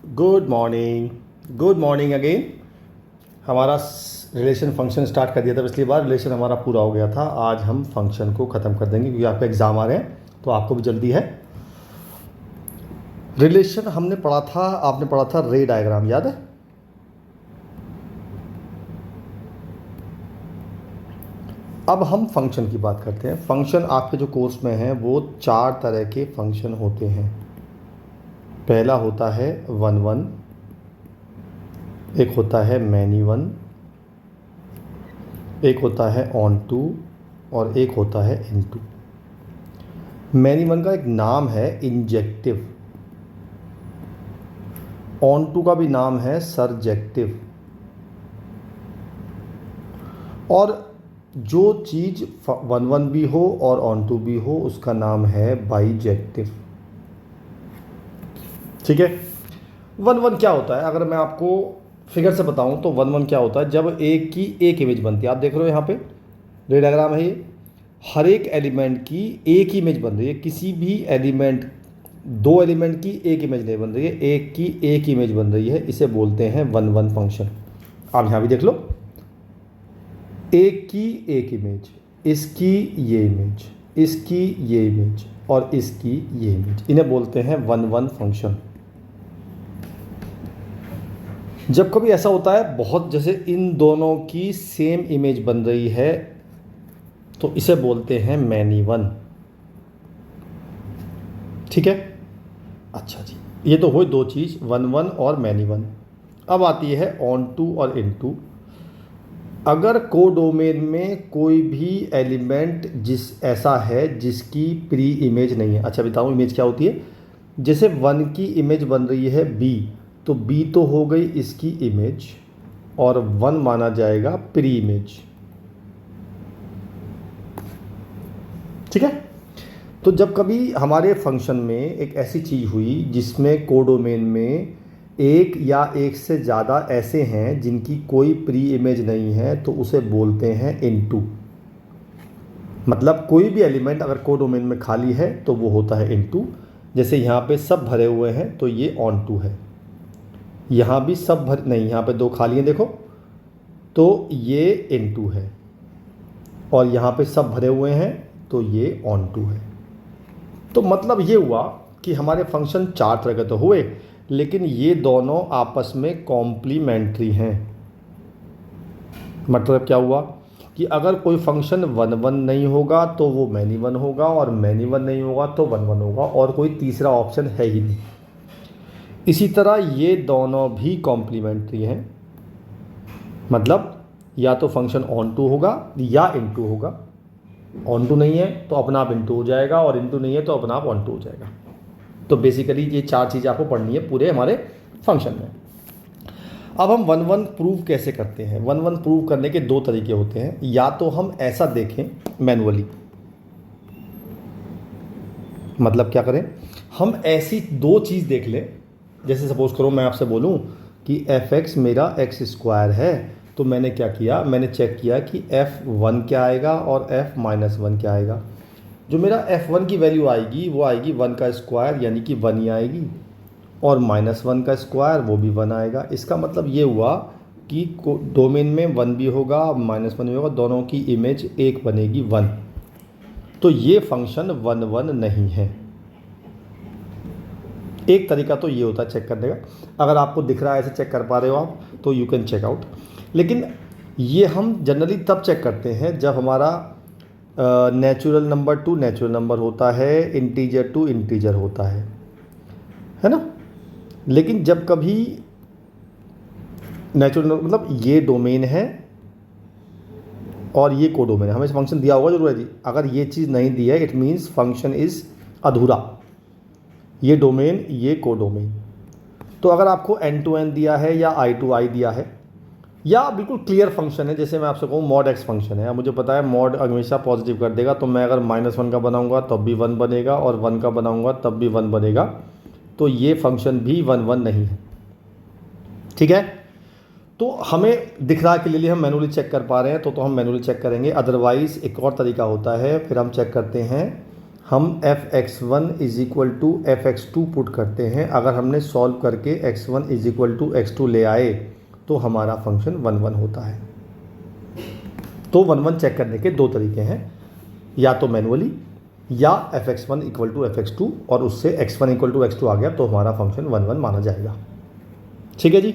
Good morning again. हमारा relation function start कर दिया था पिछली बार। रिलेशन हमारा पूरा हो गया था। आज हम फंक्शन को ख़त्म कर देंगे क्योंकि आपका एग्ज़ाम आ रहे हैं तो आपको भी जल्दी है। रिलेशन हमने पढ़ा था, आपने पढ़ा था रे डायग्राम, याद है? अब हम फंक्शन की बात करते हैं। फंक्शन आपके जो कोर्स में हैं वो 4 तरह के फंक्शन होते हैं। पहला होता है वन वन, एक होता है मैनी वन, एक होता है ऑन टू और एक होता है इन टू। मैनी वन का एक नाम है इंजेक्टिव, ऑन टू का भी नाम है सरजेक्टिव, और जो चीज़ वन वन भी हो और ऑन टू भी हो उसका नाम है बाईजेक्टिव। ठीक है। वन वन क्या होता है, अगर मैं आपको फिगर से बताऊं तो वन वन क्या होता है, जब एक की एक इमेज बनती है। आप देख रहे हो यहाँ पे रे डायग्राम है ये, हर एक एलिमेंट की एक इमेज बन रही है। किसी भी एलिमेंट, दो एलिमेंट की एक इमेज नहीं बन रही है, एक की एक इमेज बन रही है। इसे बोलते हैं वन वन फंक्शन। आप यहाँ भी देख लो, एक की एक इमेज, इसकी ये इमेज, इसकी ये इमेज और इसकी ये इमेज, इन्हें बोलते हैं वन वन फंक्शन। जब कभी ऐसा होता है बहुत, जैसे इन दोनों की सेम इमेज बन रही है तो इसे बोलते हैं मैनी वन। ठीक है। अच्छा जी, ये तो हुई दो चीज़, वन वन और मैनी वन। अब आती है ऑन टू और इन टू। अगर कोडोमेन में कोई भी एलिमेंट ऐसा है जिसकी प्री इमेज नहीं है। अच्छा बताऊँ इमेज क्या होती है। जैसे वन की इमेज बन रही है बी, तो बी तो हो गई इसकी इमेज और वन माना जाएगा प्री इमेज। ठीक है। तो जब कभी हमारे फंक्शन में एक ऐसी चीज़ हुई जिसमें कोडोमेन में एक या एक से ज़्यादा ऐसे हैं जिनकी कोई प्री इमेज नहीं है, तो उसे बोलते हैं इनटू। मतलब कोई भी एलिमेंट अगर कोडोमेन में खाली है तो वो होता है इनटू। जैसे यहाँ पे सब भरे हुए हैं तो ये ऑन टू है, यहाँ भी सब भर नहीं, यहाँ पे दो खाली हैं देखो, तो ये इनटू है, और यहाँ पे सब भरे हुए हैं तो ये ऑन टू है। तो मतलब ये हुआ कि हमारे फंक्शन 4 तरह के तो हुए, लेकिन ये दोनों आपस में कॉम्प्लीमेंट्री हैं। मतलब क्या हुआ कि अगर कोई फंक्शन वन वन नहीं होगा तो वो मैनी वन होगा, और मैनी वन नहीं होगा तो वन वन होगा, और कोई तीसरा ऑप्शन है ही नहीं। इसी तरह ये दोनों भी कॉम्प्लीमेंट्री हैं। मतलब या तो फंक्शन ऑन टू होगा या इन टू होगा। ऑन टू नहीं है तो अपना आप इन टू हो जाएगा, और इन टू नहीं है तो अपना आप ऑन टू हो जाएगा। तो बेसिकली ये 4 चीज़ें आपको पढ़नी है पूरे हमारे फंक्शन में। अब हम वन वन प्रूव कैसे करते हैं। वन वन प्रूव करने के 2 तरीके होते हैं। या तो हम ऐसा देखें मैनुअली, मतलब क्या करें, हम ऐसी 2 चीज़ देख लें। जैसे सपोज करो मैं आपसे बोलूं कि एफ एक्स मेरा एक्स स्क्वायर है, तो मैंने क्या किया, मैंने चेक किया कि f1 क्या आएगा और f-1 क्या आएगा। जो मेरा f1 की वैल्यू आएगी वो आएगी 1 का स्क्वायर, यानी कि 1 ही आएगी, और -1 का स्क्वायर वो भी 1 आएगा। इसका मतलब ये हुआ कि डोमेन में 1 भी होगा -1 भी होगा, दोनों की इमेज एक बनेगी 1। तो ये फंक्शन 1 1 नहीं है। एक तरीका तो ये होता है चेक करने का। अगर आपको दिख रहा है, ऐसे चेक कर पा रहे हो आप, तो यू कैन चेक आउट। लेकिन ये हम जनरली तब चेक करते हैं जब हमारा natural number two natural number होता है, इंटीजर टू इंटीजर होता है ना। लेकिन जब कभी नेचुरल मतलब ये डोमेन है और ये कोडोमेन है, हमें फंक्शन दिया होगा जरूर है जी। अगर ये चीज़ नहीं दी है इट मीन्स फंक्शन इज़ अधूरा। ये डोमेन, ये कोडोमेन। तो अगर आपको एन टू एन दिया है या आई टू आई दिया है, या बिल्कुल क्लियर फंक्शन है, जैसे मैं आपसे कहूँ मॉड एक्स फंक्शन है, मुझे पता है मॉड हमेशा पॉजिटिव कर देगा, तो मैं अगर -1 का बनाऊंगा तब भी 1 बनेगा, और 1 का बनाऊंगा तब भी 1 बनेगा, तो ये फंक्शन भी 1 1 नहीं है। ठीक है। तो हमें दिख रहा है क्लियरली, हम मैनुअली चेक कर पा रहे हैं तो हम मैनुअली चेक करेंगे। अदरवाइज़ एक और तरीका होता है, फिर हम चेक करते हैं हम f x one is equal to F x two put करते हैं। अगर हमने सॉल्व करके x one is equal to x two ले आए तो हमारा फंक्शन 1 1 होता है। तो 1 1 चेक करने के दो तरीके हैं, या तो मैनुअली या f x one equal to F x two, और उससे x one equal to x two आ गया तो हमारा फंक्शन 1 1 माना जाएगा। ठीक है जी।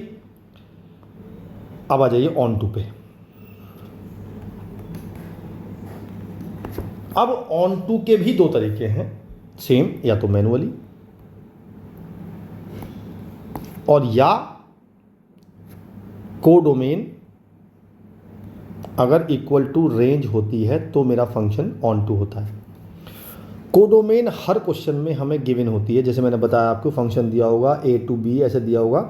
अब आ जाइए ऑन टू पे। अब ऑन टू के भी दो तरीके हैं सेम, या तो मैनुअली और या कोडोमेन अगर इक्वल टू रेंज होती है तो मेरा फंक्शन ऑन टू होता है। कोडोमेन हर क्वेश्चन में हमें गिवन होती है। जैसे मैंने बताया आपको फंक्शन दिया होगा a to b ऐसे दिया होगा,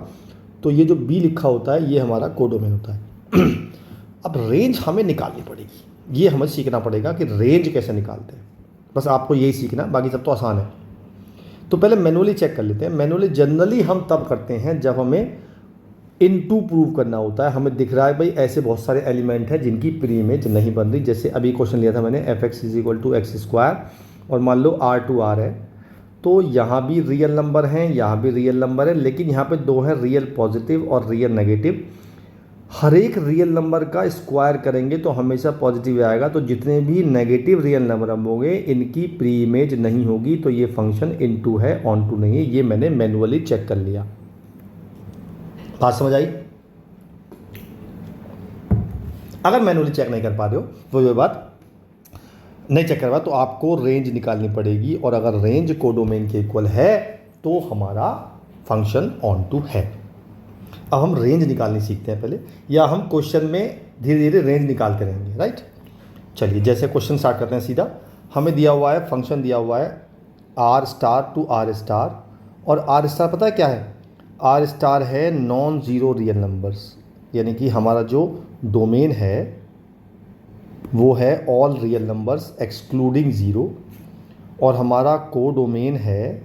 तो ये जो b लिखा होता है ये हमारा कोडोमेन होता है। अब रेंज हमें निकालनी पड़ेगी, ये हमें सीखना पड़ेगा कि रेंज कैसे निकालते हैं। बस आपको यही सीखना, बाकी सब तो आसान है। तो पहले मैनुअली चेक कर लेते हैं। मैनुअली जनरली हम तब करते हैं जब हमें इनटू प्रूव करना होता है। हमें दिख रहा है भाई ऐसे बहुत सारे एलिमेंट हैं जिनकी प्री इमेज नहीं बन रही। जैसे अभी क्वेश्चन लिया था मैंने f x is equal to x square, और मान लो आर टू आर है, तो यहाँ भी रियल नंबर हैं, यहाँ भी रियल नंबर है, लेकिन यहाँ पे दो हैं रियल पॉजिटिव और रियल नेगेटिव। हर एक रियल नंबर का स्क्वायर करेंगे तो हमेशा पॉजिटिव आएगा, तो जितने भी नेगेटिव रियल नंबर होंगे इनकी प्री इमेज नहीं होगी, तो ये फंक्शन इनटू है, ऑन टू नहीं है। ये मैंने मैनुअली चेक कर लिया। बात समझ आई? अगर मैनुअली चेक नहीं कर पा रहे हो वो बात नहीं चेक करवा तो आपको रेंज निकालनी पड़ेगी, और अगर रेंज कोडोमेन के इक्वल है तो हमारा फंक्शन ऑन टू है। अब हम रेंज निकालनी सीखते हैं पहले, या हम क्वेश्चन में धीरे धीरे रेंज निकालते रहेंगे, राइट। चलिए जैसे क्वेश्चन स्टार्ट करते हैं सीधा। हमें दिया हुआ है, फंक्शन दिया हुआ है R star to R star, और आर स्टार पता है क्या है? आर स्टार है नॉन ज़ीरो रियल नंबर्स, यानी कि हमारा जो डोमेन है वो है all real numbers excluding zero, और हमारा कोडोमेन है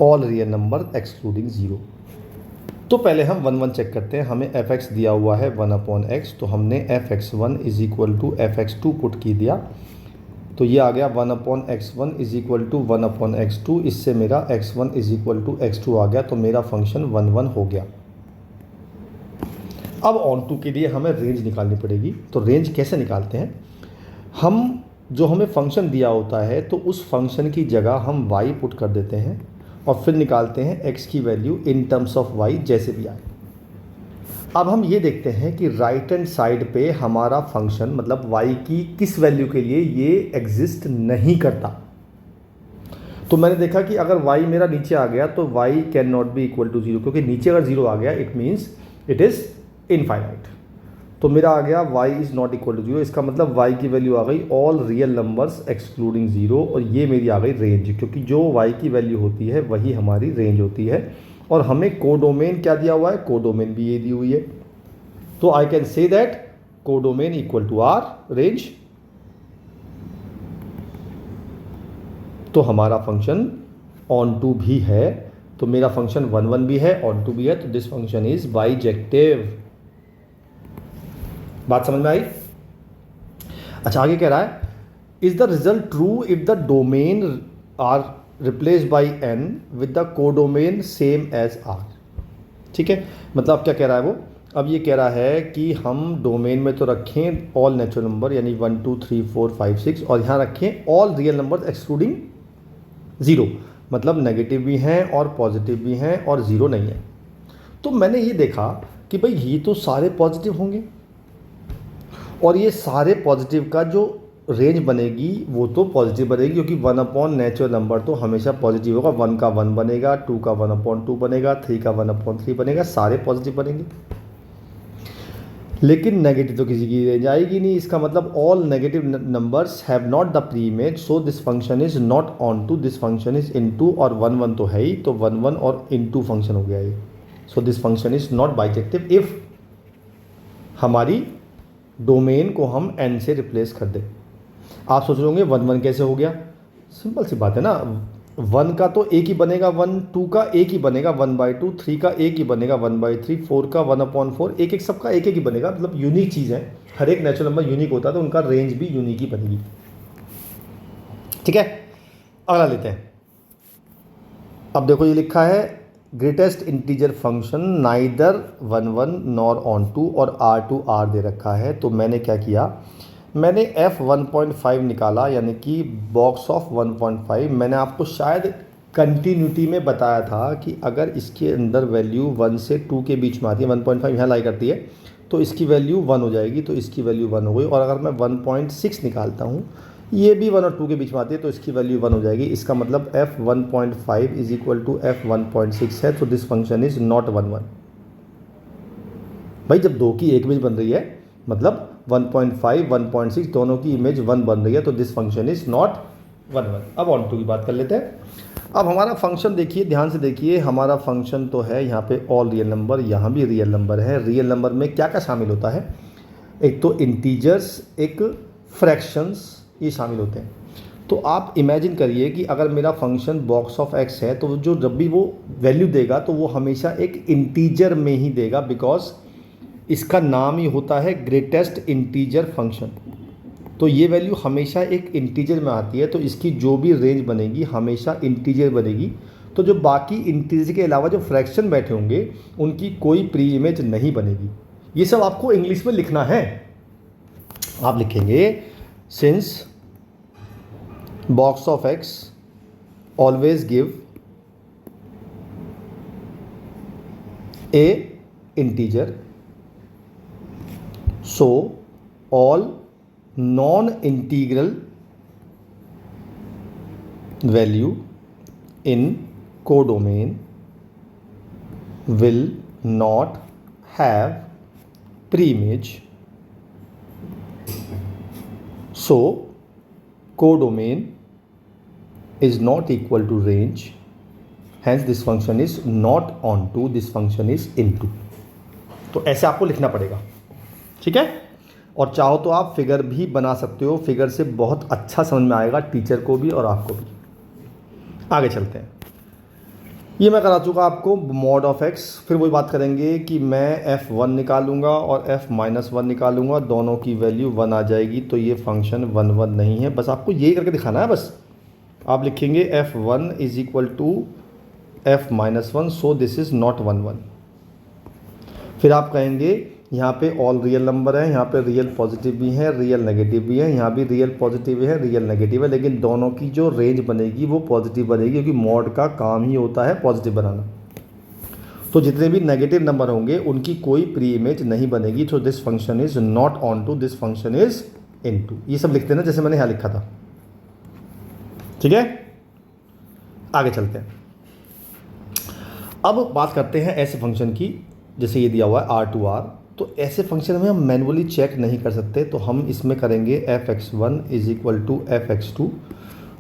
all real number excluding zero. तो पहले हम 1 1 चेक करते हैं। हमें एफ एक्स दिया हुआ है 1/x, तो हमने f x one is equal to F x two put की दिया, तो ये आ गया 1/x1 is equal to 1/x2। इससे मेरा x1 is equal to x2 आ गया, तो मेरा फंक्शन 1 1 हो गया। अब ऑन टू के लिए हमें रेंज निकालनी पड़ेगी। तो रेंज कैसे निकालते हैं? हम जो हमें फंक्शन दिया होता है तो उस फंक्शन की जगह हम y पुट कर देते हैं, और फिर निकालते हैं x की value in terms of y जैसे भी आए। अब हम ये देखते हैं कि राइट हैंड साइड पे हमारा फंक्शन मतलब y की किस वैल्यू के लिए ये एग्जिस्ट नहीं करता। तो मैंने देखा कि अगर y मेरा नीचे आ गया तो y can not be equal to 0, क्योंकि नीचे अगर 0 आ गया it means it is infinite. तो मेरा आ गया y is not equal to 0, इसका मतलब y की वैल्यू आ गई ऑल रियल नंबर्स एक्सक्लूडिंग 0, और ये मेरी आ गई रेंज, क्योंकि जो y की वैल्यू होती है वही हमारी रेंज होती है। और हमें कोडोमेन क्या दिया हुआ है? कोडोमेन भी ये दी हुई है, तो I can say that codomain equal to R range. तो हमारा फंक्शन ऑन टू भी है, तो मेरा फंक्शन 1 1 भी है, ऑन टू भी है, तो दिस फंक्शन इज बाइजेक्टिव। बात समझ में आई? अच्छा, आगे कह रहा है is the result true if the domain R replace by n with the codomain same as r। ठीक है, मतलब क्या कह रहा है वो? अब ये कह रहा है कि हम डोमेन में तो रखें ऑल नेचुरल नंबर यानी 1 2 3 4 5 6, और यहाँ रखें ऑल रियल नंबर एक्सक्लूडिंग 0, मतलब नेगेटिव भी हैं और पॉजिटिव भी हैं और 0 नहीं है। तो मैंने ये देखा कि भाई ये तो सारे पॉजिटिव होंगे, और ये सारे पॉजिटिव का जो रेंज बनेगी वो तो पॉजिटिव बनेगी, क्योंकि 1 अपॉन नेचुरल नंबर तो हमेशा पॉजिटिव होगा। 1 का 1 बनेगा, 2 का 1/2 बनेगा, 3 का 1/3 बनेगा, सारे पॉजिटिव बनेंगे। लेकिन नेगेटिव तो किसी की रेंज आएगी नहीं। इसका मतलब all negative numbers have not the pre image, so this function is not onto, this function is into, और 1 1 तो है ही, तो 1 1 और इनटू फंक्शन हो गया ये। सो this function is not bijective if हमारी डोमेन को हम n से रिप्लेस कर दें। आप सोच रहे होंगे 1 1 कैसे हो गया? सिंपल सी बात है ना, 1 का तो एक ही बनेगा 1, 2 का एक ही बनेगा 1/2, 3 का एक ही बनेगा 1/3, 4 का 1/4, एक एक सबका एक एक ही बनेगा। मतलब यूनिक चीज़ है, हर एक नेचुरल नंबर यूनिक होता है, तो उनका रेंज भी यूनिक ही बनेगी। ठीक है, अगला लेते हैं। अब देखो ये लिखा है greatest integer function neither 1 1 nor onto और R दे रखा है। तो मैंने क्या किया, मैंने f 1.5 निकाला, यानी कि बॉक्स ऑफ 1.5। मैंने आपको शायद कंटिन्यूटी में बताया था कि अगर इसके अंदर वैल्यू 1 से 2 के बीच में आती है, 1.5 यहाँ लाई करती है, तो इसकी वैल्यू 1 हो जाएगी, तो इसकी वैल्यू 1 हो गई। और अगर मैं 1.6 निकालता हूँ, ये भी 1 और 2 के बीच में आती है, तो इसकी वैल्यू 1 हो जाएगी। इसका मतलब f 1.5 is equal to f 1.6 है, तो दिस फंक्शन इज नॉट 1 1। भाई जब दो की एक इमेज बन रही है, मतलब 1.5 1.6 दोनों की इमेज 1 बन रही है, तो दिस फंक्शन इज नॉट 1 1। अब ऑन टू की बात कर लेते हैं। अब हमारा फंक्शन देखिए, ध्यान से देखिए, हमारा फंक्शन तो है यहाँ पे ऑल रियल नंबर, यहाँ भी रियल नंबर है। रियल नंबर में क्या क्या शामिल होता है, एक तो इंटीजर्स, एक फ्रैक्शंस, ये शामिल होते हैं। तो आप इमेजिन करिए कि अगर मेरा फंक्शन बॉक्स ऑफ एक्स है, तो जो जब भी वो वैल्यू देगा तो वो हमेशा एक इंटीजर में ही देगा, बिकॉज इसका नाम ही होता है ग्रेटेस्ट इंटीजर फंक्शन। तो ये वैल्यू हमेशा एक इंटीजर में आती है, तो इसकी जो भी रेंज बनेगी हमेशा इंटीजर बनेगी। तो जो बाकी इंटीजर के अलावा जो फ्रैक्शन बैठे होंगे उनकी कोई प्री इमेज नहीं बनेगी। ये सब आपको इंग्लिश में लिखना है। आप लिखेंगे since box of x always give a integer, so all non-integral value in codomain will not have preimage, so codomain is not equal to range, hence this function is not onto, this function is into। तो ऐसे आपको लिखना पड़ेगा, ठीक है। और चाहो तो आप फिगर भी बना सकते हो, फिगर से बहुत अच्छा समझ में आएगा टीचर को भी और आपको भी। आगे चलते हैं। ये मैं करा चुका आपको मॉड ऑफ एक्स। फिर वही बात करेंगे कि मैं f1 निकालूंगा और f-1 निकालूंगा, दोनों की वैल्यू 1 आ जाएगी, तो ये फंक्शन 1 1 नहीं है। बस आपको यही करके दिखाना है। बस आप लिखेंगे f1 is equal to f-1, so this is not 1 1। फिर आप कहेंगे यहाँ पे ऑल रियल नंबर है, यहाँ पे रियल पॉजिटिव भी है, रियल नेगेटिव भी है, यहाँ भी रियल पॉजिटिव है, रियल नेगेटिव है, लेकिन दोनों की जो रेंज बनेगी वो पॉजिटिव बनेगी, क्योंकि मॉड का काम ही होता है पॉजिटिव बनाना। तो जितने भी नेगेटिव नंबर होंगे उनकी कोई प्री इमेज नहीं बनेगी, तो this function is not onto, this function is into. ये सब लिखते हैं ना, जैसे मैंने यहाँ लिखा था, ठीक है। आगे चलते हैं। अब बात करते हैं ऐसे फंक्शन की, जैसे ये दिया हुआ है R2R। तो ऐसे फंक्शन में हम मैनुअली चेक नहीं कर सकते, तो हम इसमें करेंगे f(x1) is equal to f(x2),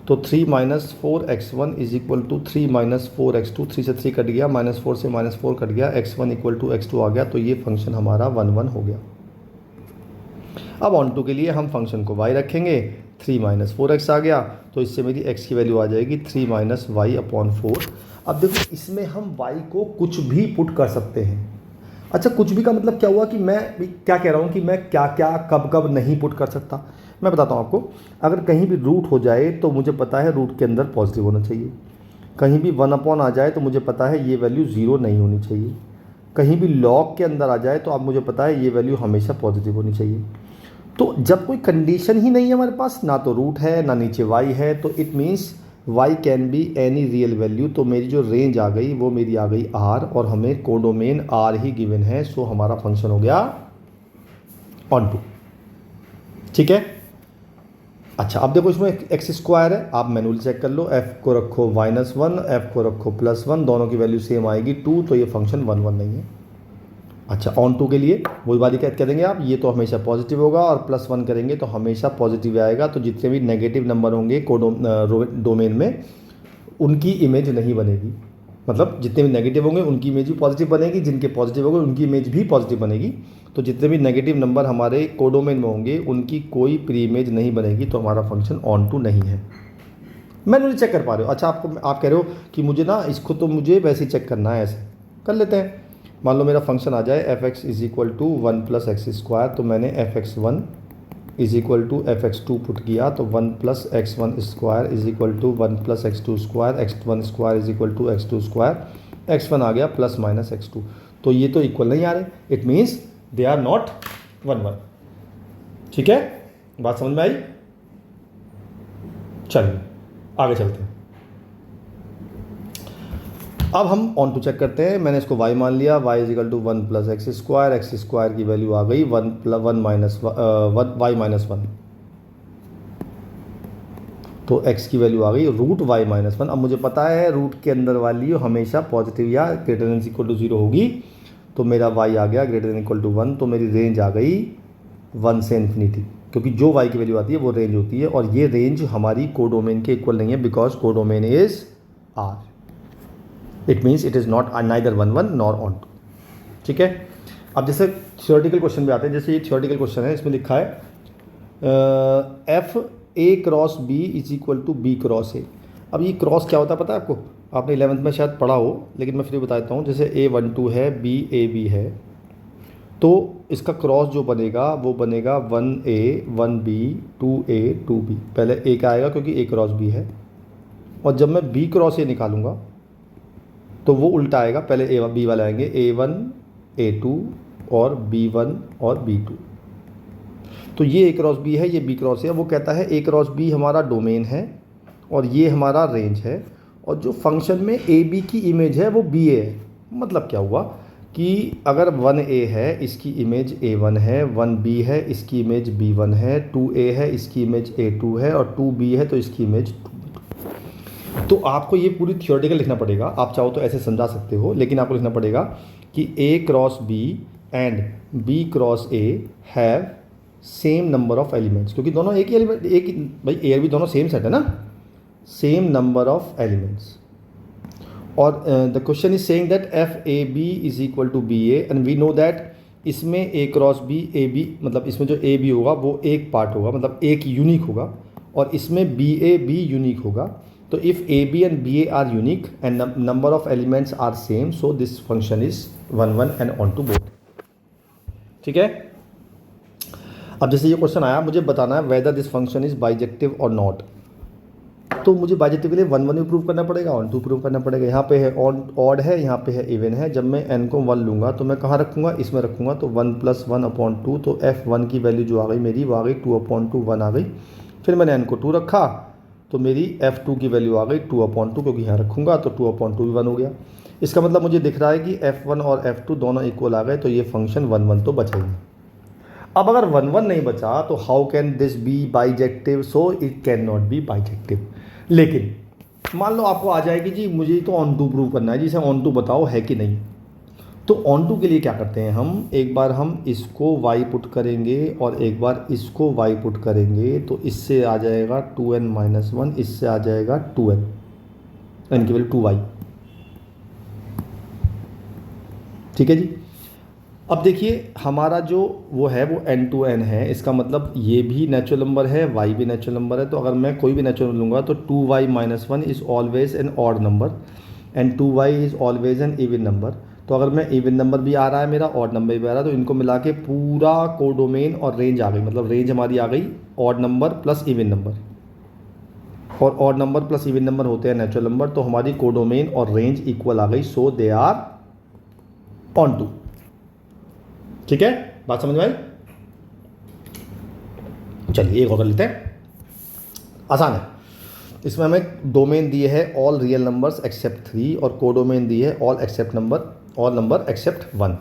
तो 3 - 4x1 is equal to 3 - 4x2, 3 से 3 कट गया, -4 से -4 कट गया, x1 इक्वल टू x2 आ गया, तो ये फंक्शन हमारा 1 1 हो गया। अब ऑन टू के लिए हम फंक्शन को y रखेंगे, 3 - 4x आ गया, तो इससे मेरी x की वैल्यू आ जाएगी 3 - y/4। अब देखो इसमें हम y को कुछ भी पुट कर सकते हैं। अच्छा, कुछ भी का मतलब क्या हुआ कि मैं क्या कह रहा हूँ कि मैं क्या क्या कब कब नहीं पुट कर सकता। मैं बताता हूँ आपको। अगर कहीं भी रूट हो जाए तो मुझे पता है रूट के अंदर पॉजिटिव होना चाहिए। कहीं भी 1 आ जाए तो मुझे पता है ये वैल्यू 0 नहीं होनी चाहिए। कहीं भी लॉग के अंदर आ जाए तो अब मुझे पता है ये वैल्यू हमेशा पॉजिटिव होनी चाहिए। तो जब कोई कंडीशन ही नहीं है हमारे पास, ना तो रूट है ना नीचे y है, तो it means y can be any real value. तो मेरी जो रेंज आ गई वो मेरी आ गई R, और हमें कोडोमेन R ही गिवन है, सो हमारा फंक्शन हो गया ऑन टू, ठीक है। अच्छा, अब देखो इसमें x² है, आप मैनुअली चेक कर लो। f को रखो -1, f को रखो +1, दोनों की वैल्यू सेम आएगी 2, तो ये फंक्शन 1 1 नहीं है। अच्छा, ऑन टू के लिए वही बात कह देंगे आप, ये तो हमेशा पॉजिटिव होगा, और +1 करेंगे तो हमेशा पॉजिटिव आएगा। तो जितने भी नेगेटिव नंबर होंगे डोमेन में उनकी इमेज नहीं बनेगी। मतलब जितने भी नेगेटिव होंगे उनकी इमेज भी पॉजिटिव बनेगी, जिनके पॉजिटिव होंगे उनकी इमेज भी पॉजिटिव बनेगी। तो जितने भी नेगेटिव नंबर हमारे कोडोमेन में होंगे उनकी कोई प्री इमेज नहीं बनेगी, तो हमारा फंक्शन ऑन टू नहीं है। मैनुअली चेक कर पा रहे हो। अच्छा, आप कह रहे हो कि मुझे ना इसको तो मुझे वैसे ही चेक करना है, ऐसे कर लेते हैं। मान लो मेरा फंक्शन आ जाए f(x) is equal to 1 + x², तो मैंने f(x1) is equal to F x two put किया तो 1 plus X one square is equal to 1 plus X two square, X one square is equal to x two square, X one आ गया plus minus x to. तो ये तो equal नहीं आ रहे, it means they are not 1 1। ठीक है, बात समझ में आई? चलिए आगे चलते हैं। अब हम ऑन टू चेक करते हैं। मैंने इसको y मान लिया, y is equal to 1 plus x square की वैल्यू आ गई 1 माइनस वाई माइनस 1, तो x की वैल्यू आ गई रूट y माइनस 1। अब मुझे पता है रूट के अंदर वाली हमेशा पॉजिटिव या ग्रेटर देन इक्वल टू 0 होगी, तो मेरा y आ गया ग्रेटर देन इक्वल टू 1, तो मेरी रेंज आ गई 1 से इन्फिनिटी, क्योंकि जो y की वैल्यू आती है वो रेंज होती है, और ये रेंज हमारी कोडोमेन के इक्वल नहीं है, because codomain is R। It means it is not neither 1 1 nor onto. ठीक है, अब जैसे थियोरेटिकल क्वेश्चन पे आते हैं। जैसे ये थियोरेटिकल क्वेश्चन है, इसमें लिखा है f A cross B is equal to B cross A. अब ये क्रॉस क्या होता है पता है आपको? आपने 11th में शायद पढ़ा हो, लेकिन मैं फिर बताता हूँ। जैसे A12 है, BAB है, तो इसका क्रॉस जो बनेगा वो बनेगा 1A 1B 2A 2B। पहले A का आएगा क्योंकि A क्रॉस B है, और जब मैं B क्रॉस A निकालूंगा तो वो उल्टा आएगा, पहले A B वाले आएंगे A1 A2 और B1 और B2। तो ये A क्रॉस B है, ये B क्रॉस है। वो कहता है A क्रॉस B हमारा डोमेन है और ये हमारा रेंज है, और जो फंक्शन में AB की इमेज है वो BA है। मतलब क्या हुआ कि अगर 1A है इसकी इमेज A1 है, 1B है इसकी इमेज B1 है, 2A है इसकी इमेज A2 है, और 2B है तो इसकी इमेज 2। तो आपको ये पूरी थियोरेटिकल लिखना पड़ेगा। आप चाहो तो ऐसे समझा सकते हो, लेकिन आपको लिखना पड़ेगा कि A cross B and B cross A have same number of elements, क्योंकि दोनों एक ही एलिमेंट, एक भाई A और B दोनों सेम सेट है ना, सेम नंबर ऑफ एलिमेंट्स। और the question is saying that F A B is equal to B A, and we know that इसमें A cross B A B, मतलब इसमें जो A B होगा वो एक पार्ट होगा, मतलब एक यूनिक होगा, और इसमें B A B यूनिक होगा। तो if A B and B A are unique and number of elements are same, so this function is 1 1 and onto both. ठीक है, अब जैसे ये क्वेश्चन आया, मुझे बताना है whether this function is bijective और नॉट। तो मुझे बाइजेक्टिव के लिए 1 1 भी प्रूव करना पड़ेगा, ऑन टू प्रूव करना पड़ेगा। यहाँ पे है ऑड है, यहाँ पे है इवन है। जब मैं n को 1 लूँगा तो मैं कहाँ रखूँगा? इसमें रखूँगा, तो 1 प्लस 1/2, तो f1 की वैल्यू जो आ गई मेरी वो आ गई 2/2 1 आ गई। फिर मैंने n को 2 रखा तो मेरी f2 की वैल्यू आ गई 2/2, क्योंकि यहाँ रखूँगा तो 2/2 भी 1 हो गया। इसका मतलब मुझे दिख रहा है कि f1 और f2 दोनों इक्वल आ गए, तो ये फंक्शन 1 1 तो बचेगी। अब अगर 1 1 नहीं बचा तो how can this be bijective? So it can not be bijective. लेकिन मान लो आपको आ जाएगी जी मुझे तो ऑन टू प्रूव करना है, जिसे ऑन टू बताओ है कि नहीं। तो ऑन टू के लिए क्या करते हैं हम, एक बार हम इसको y पुट करेंगे और एक बार इसको y पुट करेंगे, तो इससे आ जाएगा 2n-1, इससे आ जाएगा 2n, n की वैल्यू 2y। ठीक है जी। अब देखिए हमारा जो वो है वो n to n है, इसका मतलब ये भी नेचुरल नंबर है, y भी नेचुरल नंबर है। तो अगर मैं कोई भी नेचुरल नंबर लूँगा तो 2y-1 is always an odd number and 2y is always an even number. तो अगर मैं इवन नंबर भी आ रहा है मेरा, ऑड नंबर भी आ रहा है, तो इनको मिला के पूरा कोडोमेन और रेंज आ गई। मतलब रेंज हमारी आ गई odd number plus even number, और odd number plus even number होते हैं नेचुरल नंबर, तो हमारी कोडोमेन और रेंज इक्वल आ गई। सो दे आर ऑन टू। ठीक है, बात समझ में आई? चलिए एक और कर लेते हैं, आसान है। इसमें हमें डोमेन दिए है ऑल रियल नंबर्स एक्सेप्ट 3, और कोडोमेन दी है ऑल नंबर एक्सेप्ट 1।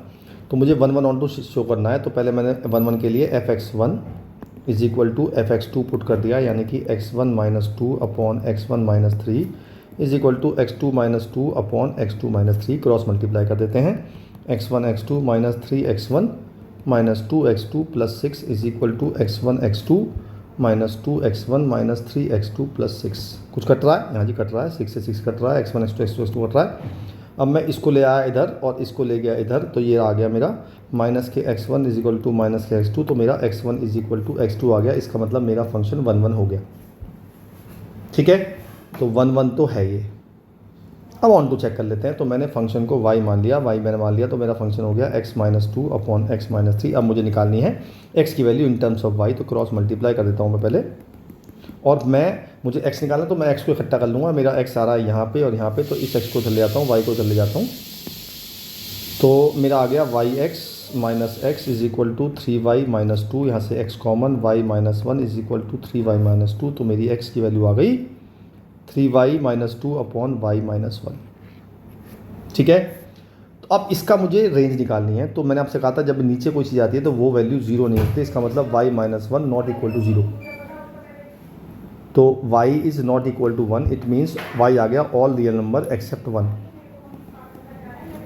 तो मुझे 1 1 ऑन टू शो करना है। तो पहले मैंने 1 1 के लिए fx1 is equal to fx2 put कर दिया, यानी कि x1 minus 2 upon x1 minus 3 is equal to x2 minus 2 upon x2 minus 3। Cross multiply कर देते हैं, x1 x2 minus 3 x1 minus 2 x2 plus 6 is equal to x1 x2 minus 2 x1 minus 3 x2 plus 6। कुछ cut रहा है? यहाँ जी cut रहा है, 6 से 6 कट रहा है, x1 x2 x2 x2 cut रहा है। अब मैं इसको ले आया इधर और इसको ले गया इधर, तो ये आ गया मेरा माइनस के x1 is equal to minus के x2, तो मेरा x1 is equal to x2 आ गया। इसका मतलब मेरा फंक्शन 1 1 हो गया। ठीक है, तो 1 1 तो है ये। अब ऑन टू चेक कर लेते हैं। तो मैंने फंक्शन को y मान लिया, y मैंने मान लिया, तो मेरा फंक्शन हो गया x-2 अपॉन x-3। अब मुझे निकालनी है x की value in terms of y, तो क्रॉस मल्टीप्लाई कर देता हूँ मैं पहले। और मुझे x निकालना, तो मैं x को इकट्ठा कर लूँगा। मेरा x आ रहा है यहाँ पे और यहाँ पे, तो इस x को उधर ले जाता हूँ, y को उधर ले जाता हूँ। तो मेरा आ गया yx minus x is equal to 3y-2, यहाँ से x common, y-1 is equal to 3y-2। तो मेरी x की वैल्यू आ गई 3y-2 अपॉन y-1। ठीक है। तो अब इसका मुझे रेंज निकालनी है। तो मैंने आपसे कहा था जब नीचे कोई चीज़ आती है तो वो वैल्यू जीरो नहीं होती, इसका मतलब y-1 नॉट इक्वल टू 0। तो y is not equal to 1, it means y आ गया ऑल रियल नंबर एक्सेप्ट 1।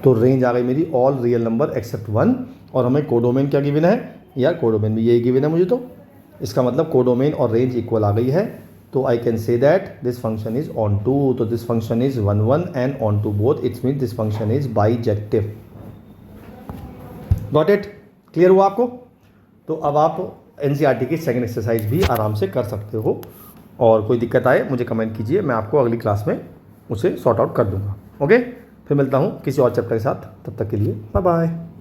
तो रेंज आ गई मेरी ऑल रियल नंबर एक्सेप्ट 1। और हमें कोडोमेन क्या गिवन है यार, कोडोमेन भी यही गिवन है मुझे, तो इसका मतलब कोडोमेन और रेंज इक्वल आ गई है। तो I can say that this function is onto. तो this function is 1 1 and onto both, it's mean this function is bijective. Got it? Clear हुआ आपको? तो अब आप एनसीईआरटी की सेकंड एक्सरसाइज भी आराम से कर सकते हो, और कोई दिक्कत आए मुझे कमेंट कीजिए, मैं आपको अगली क्लास में उसे सॉर्ट आउट कर दूंगा। ओके, फिर मिलता हूँ किसी और चैप्टर के साथ, तब तक के लिए बाय बाय।